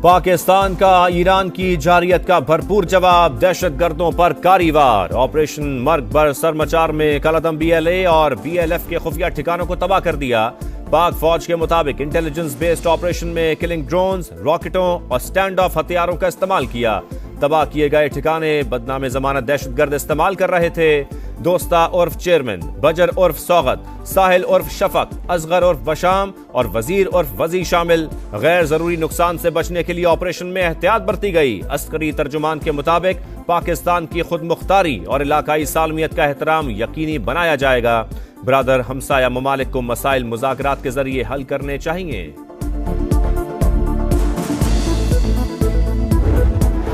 पाकिस्तान का ईरान की जारियत का भरपूर जवाब, दहशतगर्दों पर कारी-वार। ऑपरेशन मर्ग बर सरमचार में कलअदम BLA और BLF के खुफिया ठिकानों को तबाह कर दिया। पाक फौज के मुताबिक इंटेलिजेंस बेस्ड ऑपरेशन में किलिंग ड्रोन्स, रॉकेटों और स्टैंड ऑफ हथियारों का इस्तेमाल किया। तबाह किए गए ठिकाने बदनाम जमानत दहशतगर्द इस्तेमाल कर रहे थे। दोस्ता उर्फ चेयरमैन, बजर उर्फ सौगत, साहिल उर्फ शफक, असगर उर्फ बशाम और वजीर उर्फ वजी शामिल। गैर जरूरी नुकसान से बचने के लिए ऑपरेशन में एहतियात बरती गई। अस्करी तर्जुमान के मुताबिक पाकिस्तान की खुद मुख्तारी और इलाकाई सालमियत का एहतराम यकीनी बनाया जाएगा। ब्रादर हमसाया ममालिक को मसाइल मुज़ाकरात के जरिए हल करने चाहिए।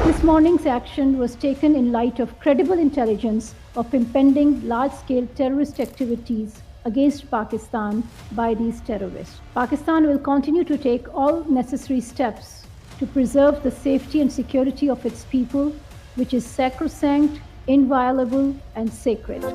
This morning's action was taken in light of credible intelligence of impending large-scale terrorist activities against Pakistan by these terrorists. Pakistan will continue to take all necessary steps to preserve the safety and security of its people, which is sacrosanct, inviolable and sacred.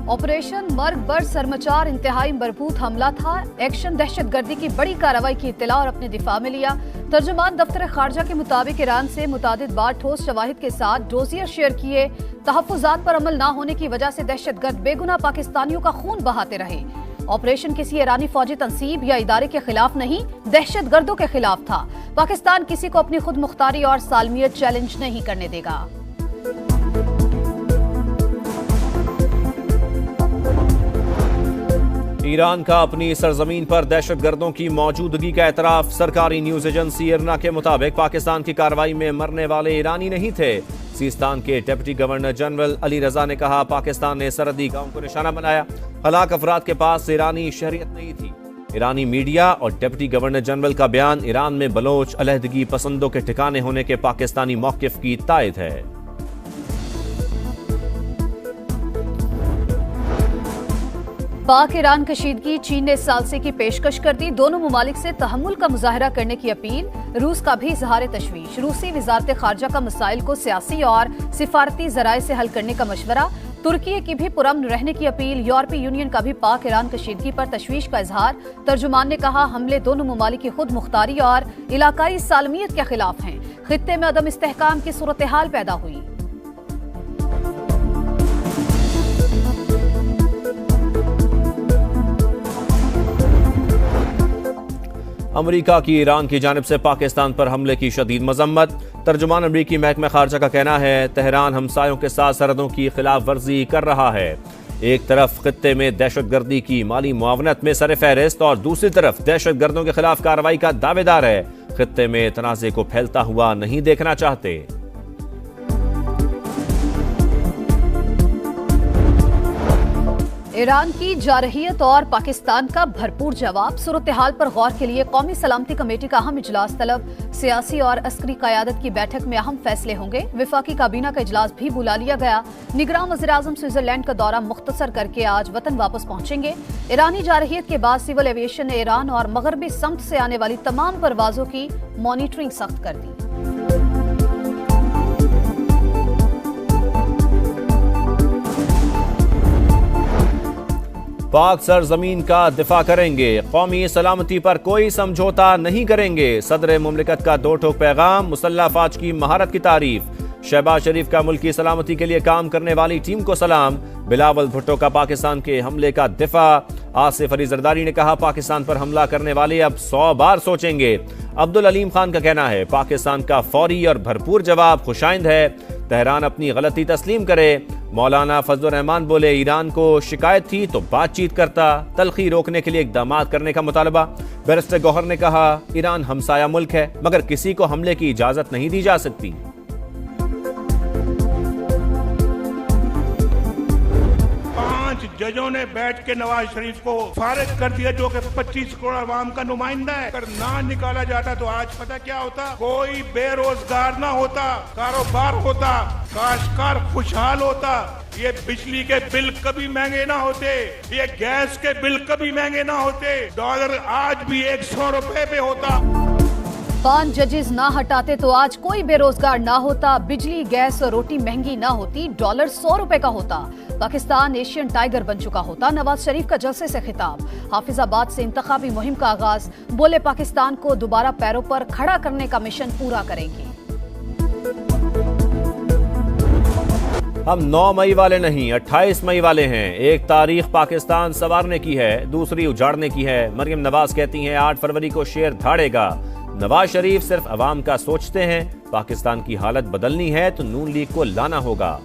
Operation Marg Bar सरमचार इंतहाई मरबूत हमला था। Action दहशतगर्दी की बड़ी कार्रवाई की इत्तला और अपने दिफा में लिया। तर्जुमान दफ्तर खारजा के मुताबिक ईरान से मुतादिद बार ठोस शवाहिद के साथ डोजियर शेयर किए। तहफ़्फ़ुज़ात पर अमल न होने की वजह से दहशतगर्द बेगुनाह पाकिस्तानियों का खून बहाते रहे। ऑपरेशन किसी ईरानी फौजी तंसीब या इदारे के खिलाफ नहीं, दहशतगर्दों के खिलाफ था। पाकिस्तान किसी को अपनी खुद मुख्तारी और सालमियत चैलेंज नहीं करने देगा। ईरान का अपनी सरजमीन पर दहशतगर्दों की मौजूदगी का एतराफ। सरकारी न्यूज एजेंसी इरना के मुताबिक पाकिस्तान की कार्रवाई में मरने वाले ईरानी नहीं थे। सिस्तान के डिप्टी गवर्नर जनरल अली रजा ने कहा, पाकिस्तान ने सरहदी गांव को निशाना बनाया। हलाक अफराद के पास ईरानी शहरियत नहीं थी। ईरानी मीडिया और डिप्टी गवर्नर जनरल का बयान ईरान में बलोच अलहदगी पसंदों के ठिकाने होने के पाकिस्तानी मौकिफ की तायद है। पाक ईरान कशीदगी, चीन ने सालसे की पेशकश कर दी। दोनों ममालिक से तहम्मुल का मुजाहरा करने की अपील। रूस का भी इजहार तशवीश। रूसी वजारत खारजा का मसाइल को सियासी और सिफारती जराए से हल करने का मशवरा। तुर्की की भी पुरअमन रहने की अपील। यूरोपीय यूनियन का भी पाक ईरान कशीदगी पर तशवीश का इजहार। तर्जुमान ने कहा, हमले दोनों ममालिक की खुद मुख्तारी और इलाकाई सालमियत के खिलाफ हैं। खित्ते में अदम इस्तेहकाम की सूरत हाल पैदा हुई। अमरीका की ईरान की जानिब से पाकिस्तान पर हमले की शदीद मजम्मत। तर्जुमान अमरीकी महकमा खारजा का कहना है, तेहरान हमसायों के साथ सरहदों की खिलाफ वर्जी कर रहा है। एक तरफ खित्ते में दहशतगर्दी की माली मुआवनत में सर फहरिस्त और दूसरी तरफ दहशतगर्दों के खिलाफ कार्रवाई का दावेदार है। खित्ते में तनाज़े को फैलता हुआ नहीं देखना चाहते। ईरान की जारहियत और पाकिस्तान का भरपूर जवाब। सूरत हाल पर गौर के लिए कौमी सलामती कमेटी का अहम इजलास तलब। सियासी और अस्करी क़यादत की बैठक में अहम फैसले होंगे। विफाकी काबीना का इजलास भी बुला लिया गया। निगरान वज़ीर-ए-आज़म स्विट्जरलैंड का दौरा मुख्तसर करके आज वतन वापस पहुंचेंगे। ईरानी जारहियत के बाद सिविल एविएशन ने ईरान और मगरबी समत से आने वाली तमाम परवाजों की मॉनिटरिंग सख्त कर दी। पाक सरजमीन का दिफा करेंगे, कौमी सलामती पर कोई समझौता नहीं करेंगे। सदर मुमलिकत का दो टोक पैगाम। मुसल्लह अफवाज की महारत की तारीफ। शहबाज शरीफ का मुल्की सलामती के लिए काम करने वाली टीम को सलाम। बिलावल भुट्टो का पाकिस्तान के हमले का दिफा। आसिफ अली जरदारी ने कहा, पाकिस्तान पर हमला करने वाले अब 100 बार सोचेंगे। अब्दुल अलीम खान का कहना है, पाकिस्तान का फौरी और भरपूर जवाब खुशाइंद है। तेहरान अपनी गलती तस्लीम करे। मौलाना फजलुर रहमान बोले, ईरान को शिकायत थी तो बातचीत करता। तलखी रोकने के लिए इकदाम करने का मुतालबा। बैरिस्टर गौहर ने कहा, ईरान हमसाया मुल्क है मगर किसी को हमले की इजाजत नहीं दी जा सकती। जजों ने बैठ के नवाज शरीफ को फारिग कर दिया, जो कि 25 करोड़ आवाम का नुमाइंदा है। अगर ना निकाला जाता तो आज पता क्या होता? कोई बेरोजगार ना होता, कारोबार होता, काश्तकार खुशहाल होता। ये बिजली के बिल कभी महंगे ना होते, ये गैस के बिल कभी महंगे ना होते। डॉलर आज भी 100 रुपए पे होता। 5 जजेस ना हटाते तो आज कोई बेरोजगार ना होता। बिजली, गैस और रोटी महंगी ना होती, डॉलर 100 रुपए का होता। पाकिस्तान एशियन टाइगर बन चुका होता। नवाज शरीफ का जलसे से खिताब। हाफिजाबाद से इंतखाबी मुहिम का आगाज। बोले पाकिस्तान को दोबारा पैरों पर खड़ा करने का मिशन पूरा करेंगे। हम 9 मई वाले नहीं 28 मई वाले हैं। एक तारीख पाकिस्तान संवारने की है, दूसरी उजाड़ने की है। मरियम नवाज कहती हैं 8 फरवरी को शेर धाड़ेगा। नवाज शरीफ सिर्फ अवाम का सोचते हैं। पाकिस्तान की हालत बदलनी है तो नून लीग को लाना होगा।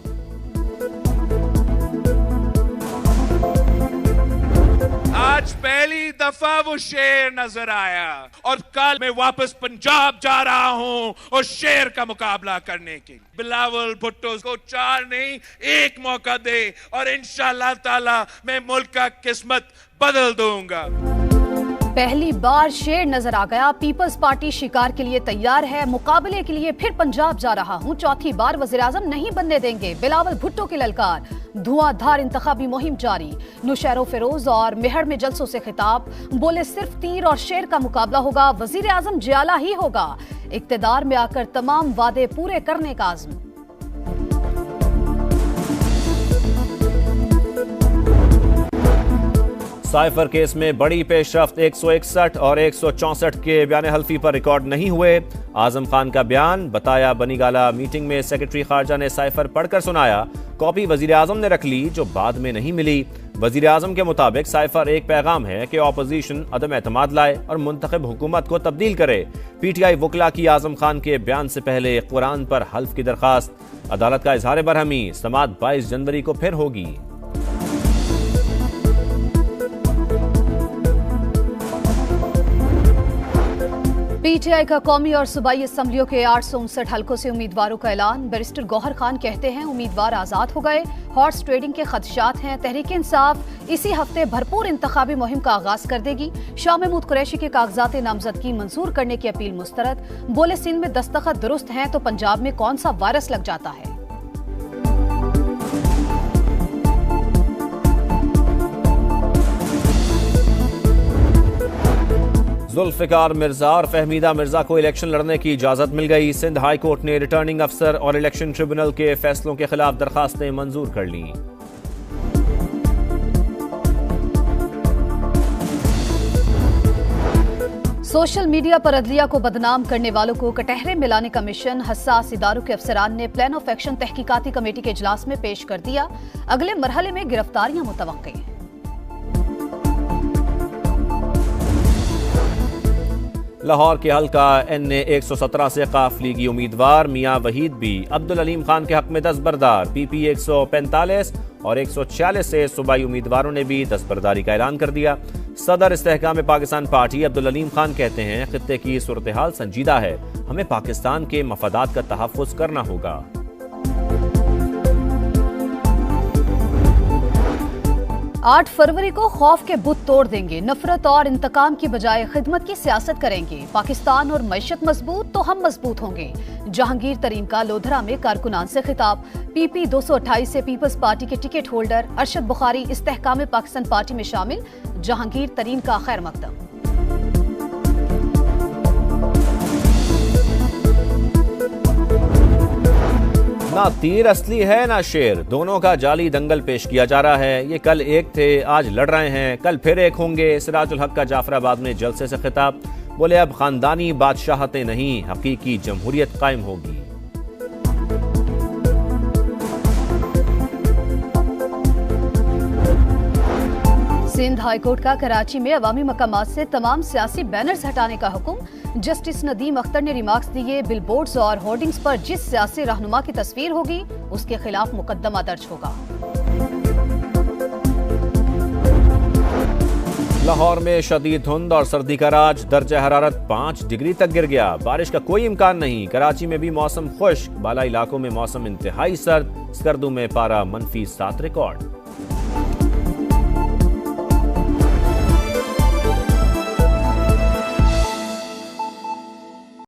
आज पहली दफा वो शेर नजर आया और कल मैं वापस पंजाब जा रहा हूं और शेर का मुकाबला करने के लिए। बिलावल भुट्टो को 4 नहीं 1 मौका दे और इंशाअल्लाह ताला मैं मुल्क का किस्मत बदल दूंगा। पहली बार शेर नजर आ गया। पीपल्स पार्टी शिकार के लिए तैयार है। मुकाबले के लिए फिर पंजाब जा रहा हूं। चौथी बार वज़ीर-ए-आज़म नहीं बनने देंगे। बिलावल भुट्टो की ललकार। धुआंधार इंतखाबी मुहिम जारी। नुशैरो फिरोज और मेहर में जलसों से खिताब। बोले सिर्फ तीर और शेर का मुकाबला होगा। वज़ीर-ए-आज़म जियाला ही होगा। इक्तिदार में आकर तमाम वादे पूरे करने का आज़म। साइफर केस में बड़ी पेशरफ्त। 161 और 164 के बयान हल्फी पर रिकॉर्ड नहीं हुए। आजम खान का बयान बताया बनी गाला मीटिंग में सेक्रेटरी खारजा ने साइफर पढ़कर सुनाया। कॉपी वजीर आजम ने रख ली जो बाद में नहीं मिली। वजीर आजम के मुताबिक साइफर एक पैगाम है कि ऑपोजिशन अदम एतमाद लाए और मुंतखब हुकूमत को तब्दील करे। पीटीआई वकला की आजम खान के बयान से पहले कुरान पर हल्फ की दरखास्त। अदालत का इजहार बरहमी। समाअत 22 जनवरी को फिर होगी। पीटीआई का कौमी और सूबाई असम्बलियों के 859 हलकों से उम्मीदवारों का ऐलान। बैरिस्टर गौहर खान कहते हैं उम्मीदवार आजाद हो गए। हॉर्स ट्रेडिंग के खदशात हैं। तहरीक इंसाफ इसी हफ्ते भरपूर इंतखाबी मुहिम का आगाज कर देगी। शाह महमूद कुरैशी के कागजात नामजदगी मंजूर करने की अपील मुस्तरद। बोले सिंध में दस्तखत दुरुस्त हैं तो पंजाब में कौन सा वायरस लग जाता है। जुल्फिकार मिर्जा और फहमीदा मिर्जा को इलेक्शन लड़ने की इजाजत मिल गई। सिंध हाई कोर्ट ने रिटर्निंग अफसर और इलेक्शन ट्रिब्यूनल के फैसलों के खिलाफ दरखास्तें मंजूर कर लीं। सोशल मीडिया पर अदलिया को बदनाम करने वालों को कटहरे में लाने का मिशन। हसास इदारों के अफसरान ने प्लान ऑफ एक्शन तहकीकाती कमेटी के इजलास में पेश कर दिया। अगले मरहले में गिरफ्तारियां मुतवक्के हैं। लाहौर के हल्का NA 117 से काफ लीगी उम्मीदवार मियां वहीद भी अब्दुल अलीम खान के हक में दस्तबरदार। PP 145 और 146 से सूबाई उम्मीदवारों ने भी दस्तबरदारी का ऐलान कर दिया। सदर इस्तेहकाम पाकिस्तान पार्टी अब्दुल अलीम खान कहते हैं खित्ते की सूरत हाल संजीदा है। हमें पाकिस्तान के मफादात का तहफ़्फ़ुज़ करना होगा। 8 फरवरी को खौफ के बुत तोड़ देंगे। नफरत और इंतकाम की बजाय खिदमत की सियासत करेंगे। पाकिस्तान और मईशत मजबूत तो हम मजबूत होंगे। जहांगीर तरीन का लोधरा में कारकुनान से खिताब। PP 228 से पीपल्स पार्टी के ticket holder Arshad Bukhari Istehkam Pakistan party में शामिल। जहांगीर तरीन का खैर मकदम। ना तीर असली है ना शेर, दोनों का जाली दंगल पेश किया जा रहा है। ये कल एक थे, आज लड़ रहे हैं, कल फिर एक होंगे। सिराजुल हक का जाफराबाद में जलसे से खिताब। बोले अब खानदानी बादशाहतें नहीं, हकीकी जमहूरियत कायम होगी। सिंध हाईकोर्ट का कराची में अवामी मकामात से तमाम सियासी बैनर्स हटाने का हुक्म। जस्टिस नदीम अख्तर ने रिमार्क्स दिए बिलबोर्ड्स और होर्डिंग्स पर जिस सियासी रहनुमा की तस्वीर होगी उसके खिलाफ मुकदमा दर्ज होगा। लाहौर में शदीद धुंध और सर्दी का राज। दर्जा हरारत 5 डिग्री तक गिर गया। बारिश का कोई इम्कान नहीं। कराची में भी मौसम खुश्क। बाला इलाकों में मौसम इंतहाई सर्द। स्कर्दू में पारा -7 रिकॉर्ड।